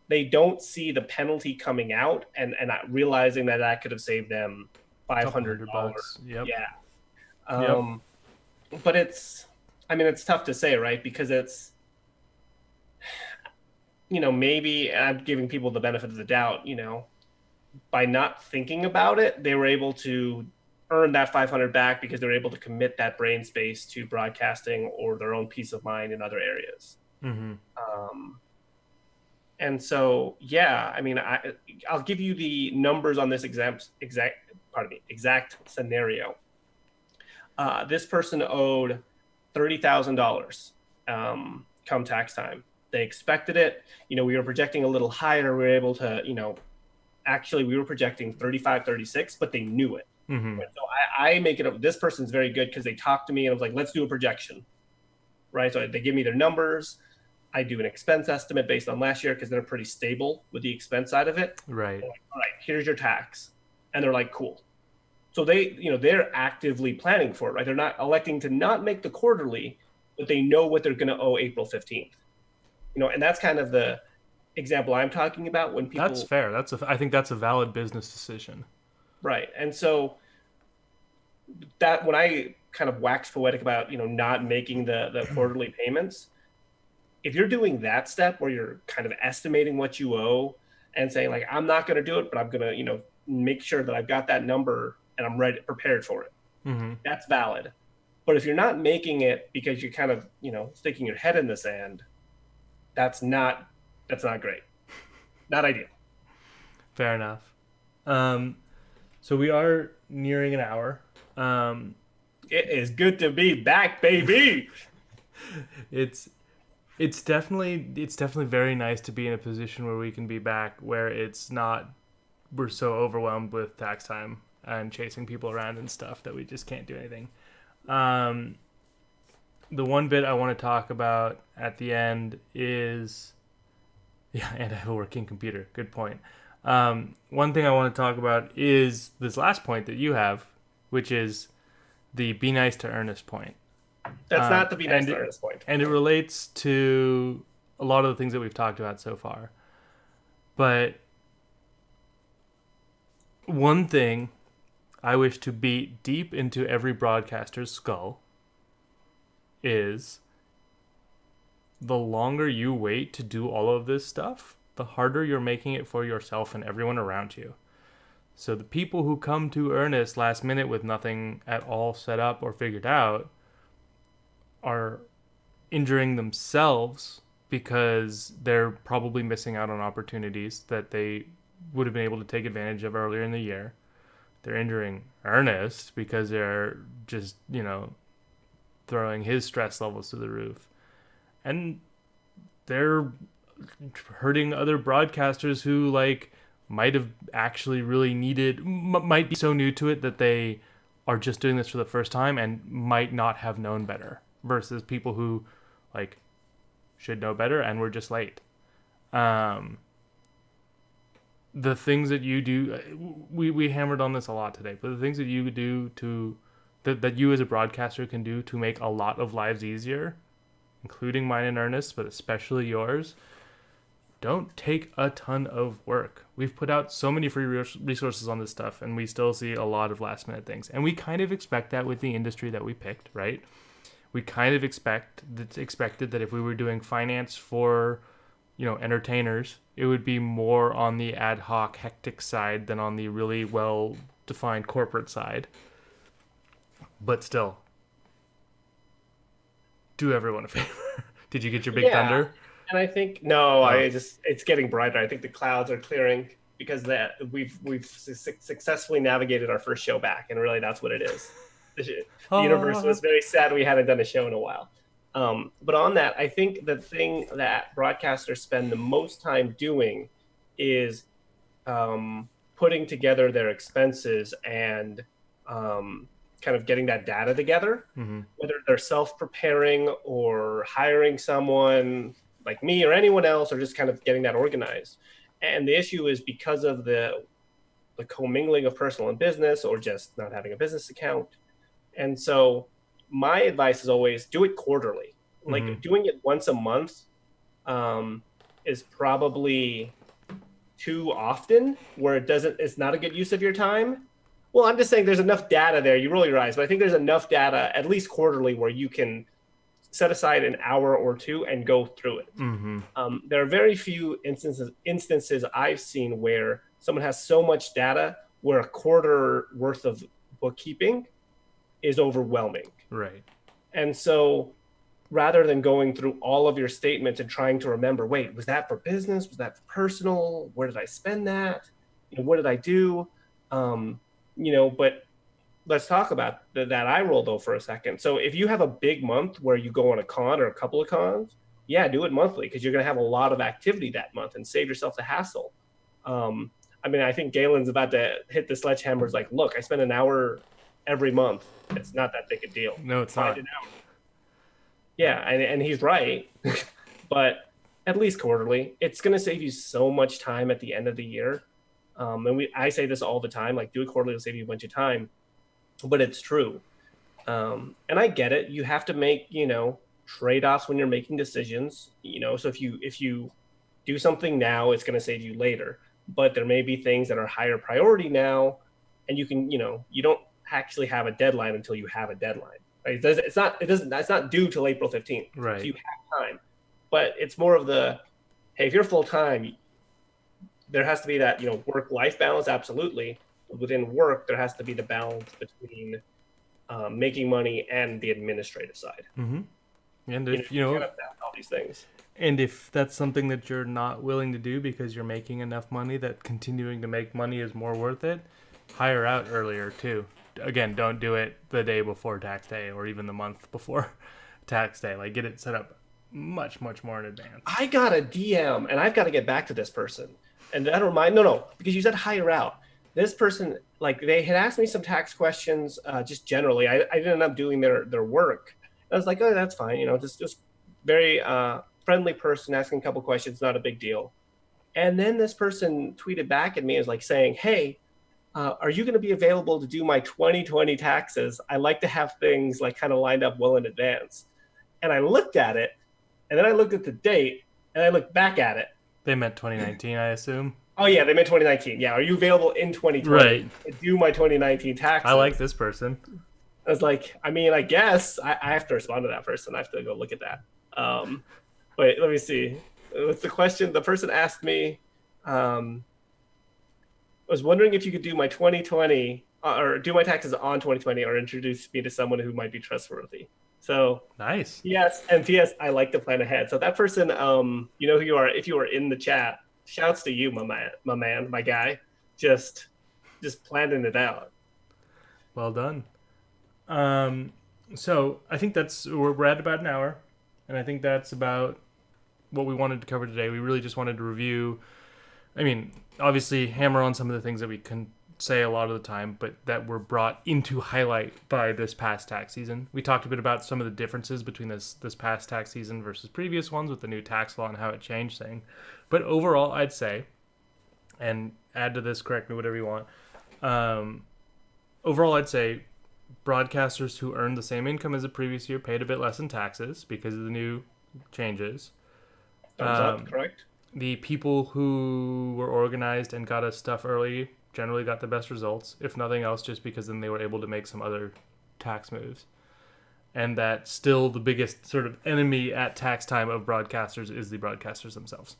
they don't see the penalty coming out and not realizing that could have saved them $500. Yep. Yeah. But it's tough to say, right? Because it's, maybe I'm giving people the benefit of the doubt, by not thinking about it, they were able to earn that $500 back because they're able to commit that brain space to broadcasting or their own peace of mind in other areas. Mm-hmm. And so, I'll give you the numbers on this exact scenario. This person owed $30,000 come tax time. They expected it. We were projecting a little higher. We were able to, actually we were projecting 35, 36, but they knew it. Mm-hmm. So I make it up. This person's very good because they talked to me and I was like, let's do a projection. Right. So they give me their numbers. I do an expense estimate based on last year because they're pretty stable with the expense side of it. Right. Like, all right, here's your tax. And they're like, cool. So they're actively planning for it, right? They're not electing to not make the quarterly, but they know what they're going to owe April 15th. And that's kind of the example I'm talking about when people. That's fair. I think that's a valid business decision. Right. And so that when I kind of wax poetic about, not making the quarterly payments, if you're doing that step where you're kind of estimating what you owe and saying like, I'm not going to do it, but I'm going to, make sure that I've got that number and I'm prepared for it. Mm-hmm. That's valid. But if you're not making it because you're kind of, sticking your head in the sand, that's not great. Not ideal. Fair enough. So we are nearing an hour. It is good to be back, baby. It's definitely very nice to be in a position where we can be back, where we're so overwhelmed with tax time and chasing people around and stuff that we just can't do anything. The one bit I want to talk about at the end is, and I have a working computer. Good point. One thing I want to talk about is this last point that you have, which is the be nice to earnest point. That's not the be nice to earnest point. And it relates to a lot of the things that we've talked about so far. But one thing I wish to beat deep into every broadcaster's skull is the longer you wait to do all of this stuff, the harder you're making it for yourself and everyone around you. So the people who come to Earnest last minute with nothing at all set up or figured out are injuring themselves because they're probably missing out on opportunities that they would have been able to take advantage of earlier in the year. They're injuring Ernest because they're just, throwing his stress levels to the roof. And they're hurting other broadcasters who, might have actually really might be so new to it that they are just doing this for the first time and might not have known better, versus people who, should know better and were just late. The things that you do, we hammered on this a lot today, but the things that you do that you as a broadcaster can do to make a lot of lives easier, including mine and Ernest, but especially yours, don't take a ton of work. We've put out so many free resources on this stuff, and we still see a lot of last-minute things. And we kind of expect that with the industry that we picked, right? We kind of expected that if we were doing finance for, entertainers, it would be more on the ad hoc, hectic side than on the really well-defined corporate side. But still, do everyone a favor. Did you get your big thunder? And I think it's getting brighter. I think the clouds are clearing because we've successfully navigated our first show back, and really that's what it is. The universe was very sad we hadn't done a show in a while. But on that, I think the thing that broadcasters spend the most time doing is putting together their expenses and kind of getting that data together, whether they're self-preparing or hiring someone like me or anyone else, or just kind of getting that organized. And the issue is because of the commingling of personal and business, or just not having a business account. And so my advice is always do it quarterly. Doing it once a month is probably too often, where it's not a good use of your time. Well, I'm just saying there's enough data there. You roll your eyes, but I think there's enough data, at least quarterly, where you can set aside an hour or two and go through it. There are very few instances I've seen where someone has so much data where a quarter worth of bookkeeping is overwhelming. Right. And so rather than going through all of your statements and trying to remember, wait, was that for business? Was that for personal? Where did I spend that? What did I do? But let's talk about that eye roll though for a second. So if you have a big month where you go on a con or a couple of cons, do it monthly, because you're going to have a lot of activity that month and save yourself the hassle. I think Galen's about to hit the sledgehammer. It's like, look, I spend an hour every month. It's not that big a deal. No, it's not. Yeah, and he's right. But at least quarterly, it's going to save you so much time at the end of the year. I say this all the time, do it quarterly, it'll save you a bunch of time. but it's true. And I get it. You have to make, trade-offs when you're making decisions, so if you do something now, it's going to save you later, but there may be things that are higher priority now, and you can, you don't actually have a deadline until you have a deadline. Right? It's not due till April 15th. Right. So you have time, but it's more of the, hey, if you're full-time, there has to be that, work-life balance. Absolutely. Within work, there has to be the balance between making money and the administrative side. Mm-hmm. And if you gotta balance all these things. And if that's something that you're not willing to do because you're making enough money that continuing to make money is more worth it, hire out earlier too. Again, don't do it the day before tax day or even the month before tax day. Like, get it set up much, much more in advance. I got a DM, and I've got to get back to this person. And I don't mind. No, because you said hire out. This person, like, they had asked me some tax questions, just generally. I didn't end up doing their work. I was like, oh, that's fine. Just very friendly person asking a couple questions, not a big deal. And then this person tweeted back at me as like saying, hey, are you going to be available to do my 2020 taxes? I like to have things like kind of lined up well in advance. And I looked at it, and then I looked at the date, and I looked back at it. They meant 2019, I assume. Oh, yeah, they meant 2019. Yeah, are you available in 2020 right. to do my 2019 taxes? I like this person. I was like, I guess I have to respond to that person. I have to go look at that. Wait, let me see. What's the question? The person asked me, was wondering if you could do my 2020 or do my taxes on 2020 or introduce me to someone who might be trustworthy. So nice. Yes, and P.S. I like to plan ahead. So that person, you know who you are. If you are in the chat, shouts to you, my guy. Just planning it out. Well done. So I think we're at about an hour, and I think that's about what we wanted to cover today. We really just wanted to review. I mean, obviously hammer on some of the things that we can say a lot of the time, but that were brought into highlight by this past tax season. We talked a bit about some of the differences between this past tax season versus previous ones with the new tax law and how it changed things. But overall, I'd say, and add to this, correct me, whatever you want. Overall, I'd say broadcasters who earned the same income as the previous year paid a bit less in taxes because of the new changes. Thumbs up, correct. The people who were organized and got us stuff early generally got the best results, if nothing else, just because then they were able to make some other tax moves. And that still the biggest sort of enemy at tax time of broadcasters is the broadcasters themselves.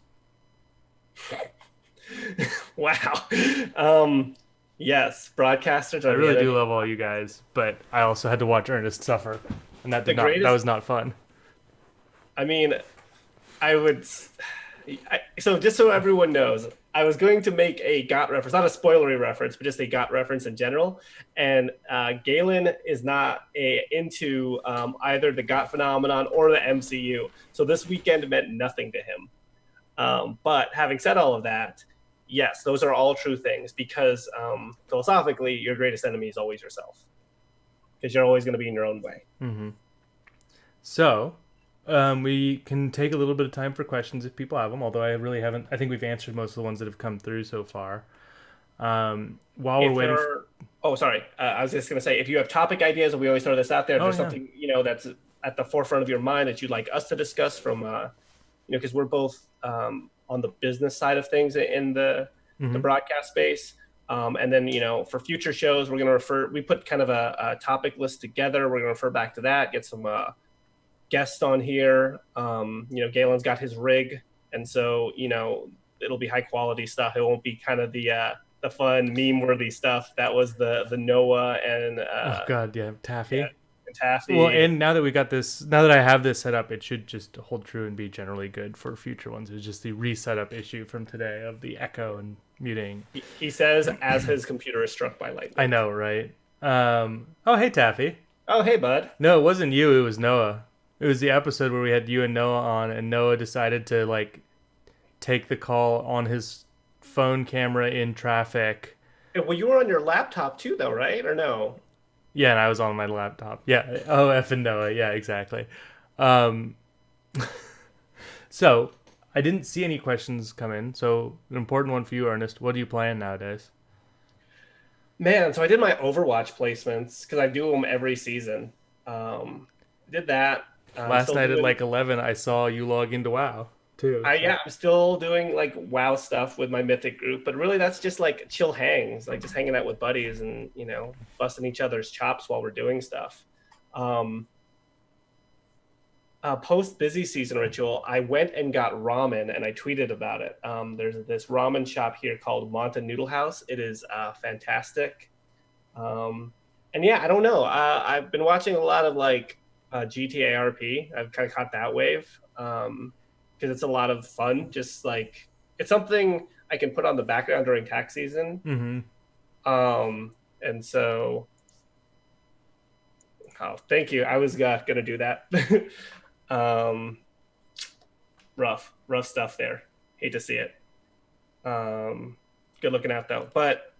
Wow. Yes, broadcasters are. I really do love all you guys, but I also had to watch Ernest suffer, and that was not fun. I mean, so just so everyone knows, I was going to make a GOT reference, not a spoilery reference, but just a GOT reference in general. And Galen is not into either the GOT phenomenon or the MCU. So this weekend meant nothing to him. But having said all of that, yes, those are all true things because philosophically, your greatest enemy is always yourself because you're always going to be in your own way. Mm-hmm. So we can take a little bit of time for questions if people have them, although I think we've answered most of the ones that have come through so far. While we're waiting I was just going to say, if you have topic ideas, and we always throw this out there, if there's something, that's at the forefront of your mind that you'd like us to discuss from, because we're both on the business side of things in the broadcast space. And then, for future shows, we're going to we put kind of a topic list together. We're going to refer back to that, get some guests on here. Galen's got his rig, and so it'll be high quality stuff. It won't be kind of the fun meme worthy stuff that was the Noah and Taffy. Yeah, and Taffy. Well, and now that I have this set up, it should just hold true and be generally good for future ones. It's just the resetup issue from today of the echo and muting. He says as his computer is struck by lightning. I know, right? Oh, hey Taffy. Oh, hey bud. No, it wasn't you. It was Noah. It was the episode where we had you and Noah on, and Noah decided to take the call on his phone camera in traffic. Yeah, well, you were on your laptop too, though, right? Or no? Yeah, and I was on my laptop. Yeah. Oh, effing Noah. Yeah, exactly. So I didn't see any questions come in. So an important one for you, Ernest. What are you playing nowadays? Man, so I did my Overwatch placements because I do them every season. Did that. I'm Last still night at doing. like 11, I saw you log into WoW too. So. Yeah, I'm still doing like WoW stuff with my Mythic group, but really that's just like chill hangs, like just hanging out with buddies and busting each other's chops while we're doing stuff. Um, Post busy season ritual, I went and got ramen and I tweeted about it. There's this ramen shop here called Monta Noodle House. It is fantastic. Um, and yeah, I don't know. I've been watching a lot of like GTA RP. I've kind of caught that wave because it's a lot of fun. Just like it's something I can put on the background during tax season. Mm-hmm. And so, oh, thank you. I was gonna do that. um, rough stuff there. Hate to see it. Good looking out though, but.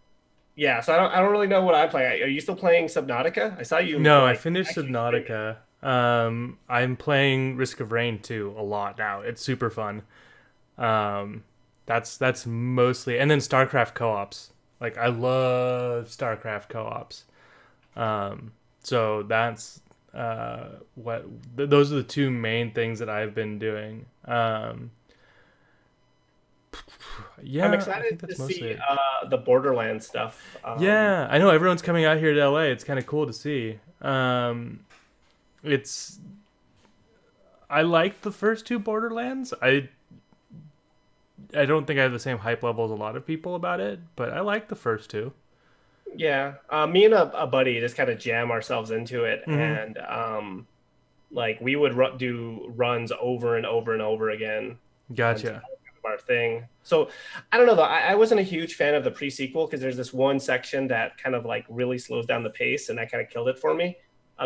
Yeah, so I don't really know what I'm playing. Are you still playing Subnautica? I saw you No, I like finished actually streaming. Subnautica. I'm playing Risk of Rain too a lot now. It's super fun. Um, that's mostly, and then StarCraft co-ops. Like I love StarCraft co-ops. So that's those are the two main things that I've been doing. I'm Yeah, I excited think to that's mostly see it. the Borderlands stuff. Yeah, I know everyone's coming out here to LA. It's kind of cool to see. It's I liked the first two Borderlands. I don't think I have the same hype level as a lot of people about it, but I like the first two. Yeah, me and a buddy just kind of jam ourselves into it, Mm-hmm. and like we would do runs over and over and over again until Gotcha. our thing. So I don't know though. I wasn't a huge fan of the pre-sequel because there's this one section that kind of like really slows down the pace, and that kind of killed it for me.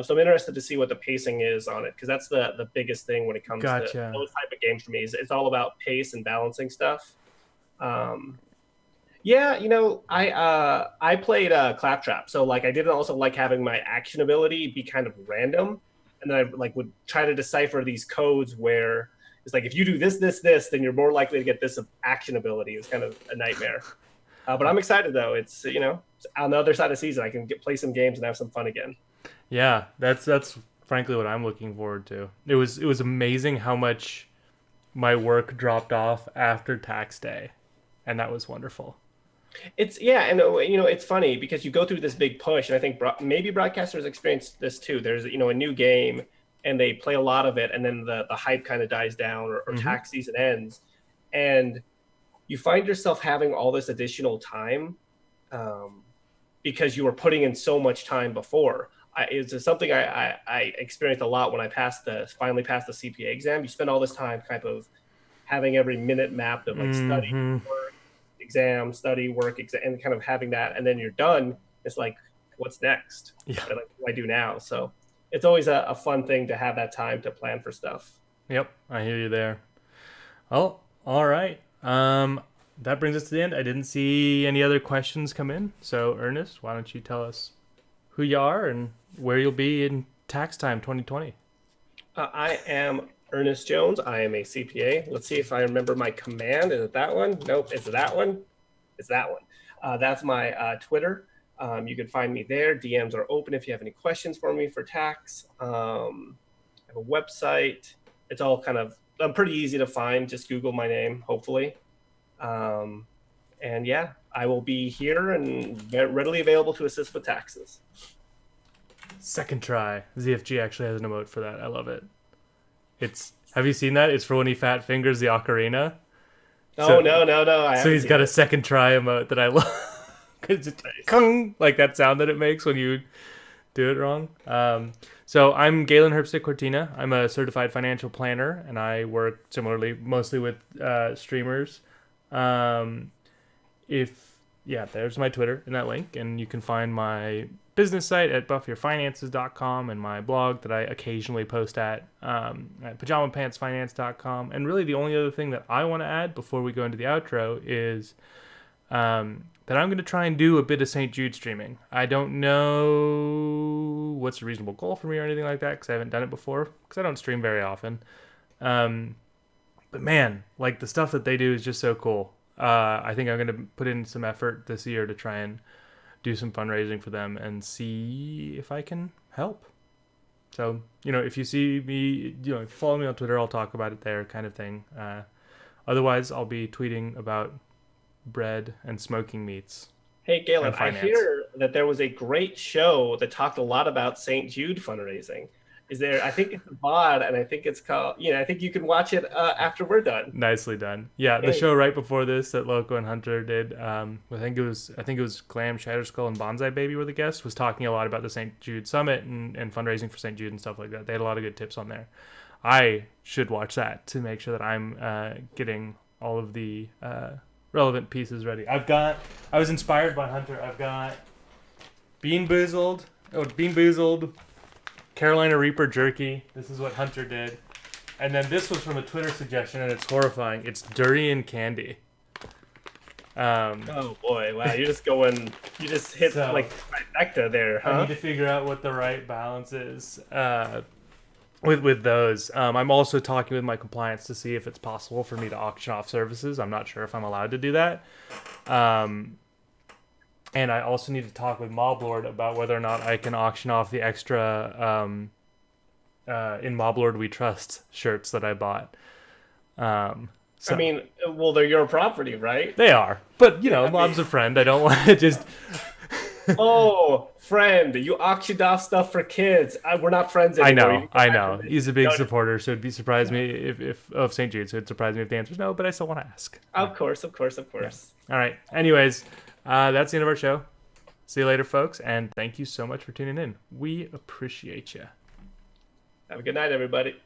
So I'm interested to see what the pacing is on it because that's the biggest thing when it comes to Gotcha. those type of games for me. Is it's all about pace and balancing stuff. Um, yeah, I played Claptrap, so like I didn't also like having my action ability be kind of random, and then I like would try to decipher these codes where it's like if you do this, then you're more likely to get this action ability. It was kind of a nightmare. But I'm excited though. It's on the other side of the season, I can play some games and have some fun again. Yeah, that's frankly what I'm looking forward to. It was amazing how much my work dropped off after tax day, and that was wonderful. It's yeah, and it's funny because you go through this big push, and I think maybe broadcasters experience this too. There's a new game, and they play a lot of it, and then the hype kind of dies down, or Mm-hmm. tax season ends, and you find yourself having all this additional time um, because you were putting in so much time before. It's something I experienced a lot when I finally passed the CPA exam. You spend all this time kind of having every minute mapped of like study, Mm-hmm. work, exam, study, work, exam, and kind of having that, and then you're done. It's like, what's next? Yeah. Like, what do I do now? So it's always a fun thing to have that time to plan for stuff. Yep. I hear you there. Oh, all right. That brings us to the end. I didn't see any other questions come in. So, Ernest, why don't you tell us who you are and where you'll be in tax time 2020? I am Ernest Jones. I am a CPA. Let's see if I remember my command. Is it that one? Nope. Is it that one? It's that one. That's my Twitter. You can find me there. DMs are open if you have any questions for me for tax. I have a website. It's all kind of pretty easy to find. Just Google my name, hopefully. Um, and yeah, I will be here and readily available to assist with taxes. Second try. ZFG actually has an emote for that. I love it. It's Have you seen that? It's for when he fat fingers the ocarina. Oh So no, no, no! I so haven't he's seen got a it. second try emote that I love. Cause it's Nice. kung, like that sound that it makes when you do it wrong. So I'm Galen Herbstick Cortina. I'm a certified financial planner, and I work similarly mostly with streamers. Um, if Yeah, there's my Twitter in that link, and you can find my business site at buffyourfinances.com and my blog that I occasionally post at pajamapantsfinance.com. And really, the only other thing that I want to add before we go into the outro is that I'm going to try and do a bit of St. Jude streaming. I don't know what's a reasonable goal for me or anything like that because I haven't done it before because I don't stream very often. Um, but man, like the stuff that they do is just so cool. I think I'm going to put in some effort this year to try and do some fundraising for them and see if I can help. So, if you see me, if you follow me on Twitter, I'll talk about it there, kind of thing. Otherwise, I'll be tweeting about bread and smoking meats. Hey, Galen, I hear that there was a great show that talked a lot about St. Jude fundraising. I think it's a VOD, and I think it's called, I think you can watch it after we're done. Nicely done. Yeah, the show right before this that Loco and Hunter did, I think it was Clam, Shatterskull, and Bonsai Baby were the guests, was talking a lot about the St. Jude Summit and fundraising for St. Jude and stuff like that. They had a lot of good tips on there. I should watch that to make sure that I'm getting all of the relevant pieces ready. I was inspired by Hunter. I've got Bean Boozled, Carolina Reaper jerky. This is what Hunter did. And then this was from a Twitter suggestion, and it's horrifying. It's durian candy. Oh boy, wow, you just hit like trifecta there, huh? I need to figure out what the right balance is with those. I'm also talking with my compliance to see if it's possible for me to auction off services. I'm not sure if I'm allowed to do that. And I also need to talk with Moblord about whether or not I can auction off the extra In Moblord We Trust shirts that I bought. So, I mean, well, they're your property, right? They are. But, Mob's a friend. I don't want to just... Oh, friend, you auctioned off stuff for kids. We're not friends anymore. I know. He's a big supporter, so it'd surprise me if of St. Jude, so it'd surprise me if the answer is no, but I still want to ask. Of course. Yeah. All right. Anyways, that's the end of our show. See you later, folks, and thank you so much for tuning in. We appreciate you. Have a good night, everybody.